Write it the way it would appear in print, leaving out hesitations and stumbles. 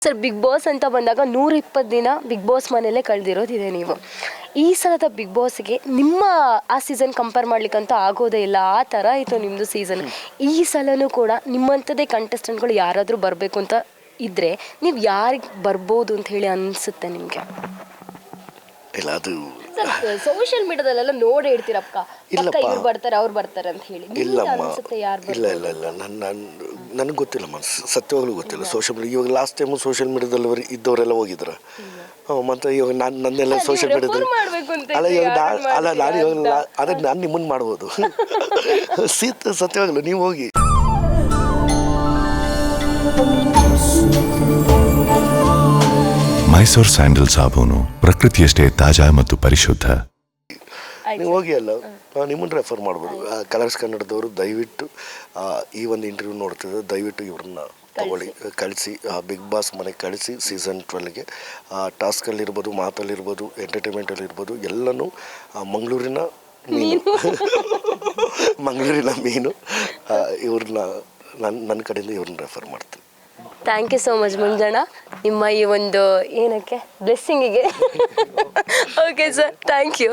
Sir big boss ಅಂತ ಬಂದಾಗ 120 ದಿನ ಬಿಗ್ ಬಾಸ್ ಮನೆಯಲ್ಲೇ ಕಳೆದಿರೋದಿದೆ ನೀವು. ಈ ಸಲದ ಬಿಗ್ ಬಾಸ್ಗೆ ನಿಮ್ಮ ಆ ಸೀಸನ್ ಕಂಪೇರ್ ಮಾಡ್ಲಿಕ್ಕಂತೂ ಆಗೋದೇ ಇಲ್ಲ, ಆ ಥರ ಆಯಿತು ನಿಮ್ಮದು ಸೀಸನ್. ಈ ಸಲನೂ ಕೂಡ ನಿಮ್ಮಂಥದ್ದೇ ಕಂಟೆಸ್ಟೆಂಟ್ಗಳು ಯಾರಾದರೂ ಬರಬೇಕು ಅಂತ ಇದ್ದರೆ ನೀವು ಯಾರಿಗೆ ಬರ್ಬೋದು ಅಂತ ಹೇಳಿ ಅನಿಸುತ್ತೆ ನಿಮಗೆ? ಇಲ್ಲ ಅದು ಸೋಷಿಯಲ್ ಮೀಡಿಯಾದಲ್ಲೆಲ್ಲ ನೋಡಿ ಹೇಳ್ತೀರಪ್ಪ, ಇಲ್ಲಪ್ಪ. ಇವ್ರು ಬರ್ತಾರೆ ಅವ್ರು ಬರ್ತಾರೆ ಅಂತ ಹೇಳಿ. ಇಲ್ಲಮ್ಮ, ಅನಿಸುತ್ತೆ ಯಾರು ಇಲ್ಲ ಇಲ್ಲ ಇಲ್ಲ ನನಗೆ ಗೊತ್ತಿಲ್ಲಮ್ಮ, ಸತ್ಯವಾಗ್ಲೂ ಗೊತ್ತಿಲ್ಲ. ಸೋಷಿಯಲ್ ಮೀಡಿಯಾ ಇವಾಗ ಲಾಸ್ಟ್ ಟೈಮು ಸೋಷಿಯಲ್ ಮೀಡಿಯಾದಲ್ಲಿ ಇದ್ದವರೆಲ್ಲ ಹೋಗಿದ್ರು. ಮತ್ತು ಇವಾಗ ನನ್ನೆಲ್ಲ ಸೋಷಿಯಲ್ ಮೀಡಿಯಾದಲ್ಲಿ ಅಲ್ಲ ಇವಾಗ ನಾನು ಇವಾಗ ಅದಕ್ಕೆ ನಾನು ನಿಮ್ಮನ್ನು ಮಾಡ್ಬೋದು. ಸತ್ಯವಾಗಲು ನೀವು ಹೋಗಿ. ಮೈಸೂರು ಸ್ಯಾಂಡಲ್ ಸಾಬೂನು ಪ್ರಕೃತಿಯಷ್ಟೇ ತಾಜಾ ಮತ್ತು ಪರಿಶುದ್ಧ. ನೀವು ಹೋಗಿ ಅಲ್ಲ, ನಿಮ್ಮನ್ನು ರೆಫರ್ ಮಾಡ್ಬೋದು. ಕಲರ್ಸ್ ಕನ್ನಡದವರು ದಯವಿಟ್ಟು ಈ ಒಂದು ಇಂಟರ್ವ್ಯೂ ನೋಡ್ತಿದ್ದೆ, ದಯವಿಟ್ಟು ಇವ್ರನ್ನ ತಗೊಳ್ಳಿ, ಕಳಿಸಿ ಬಿಗ್ ಬಾಸ್ ಮನೆಗೆ ಕಳಿಸಿ. ಸೀಸನ್ 12ಗೆ ಟಾಸ್ಕಲ್ಲಿರ್ಬೋದು, ಮಾತಲ್ಲಿರ್ಬೋದು, ಎಂಟರ್ಟೈನ್ಮೆಂಟಲ್ಲಿರ್ಬೋದು ಎಲ್ಲನೂ ಮಂಗಳೂರಿನ ಮೀನು ಮಂಗಳೂರಿನ ಮೀನು. ಇವ್ರನ್ನ ನನ್ನ ಕಡೆಯಿಂದ ಇವ್ರನ್ನ ರೆಫರ್ ಮಾಡ್ತೀನಿ. ಥ್ಯಾಂಕ್ ಯು ಸೋ ಮಚ್ ಮುಂಜಾನ, ನಿಮ್ಮ ಈ ಒಂದು ಏನಕ್ಕೆ ಬ್ಲೆಸ್ಸಿಂಗಿಗೆ. Okay sir, thank you.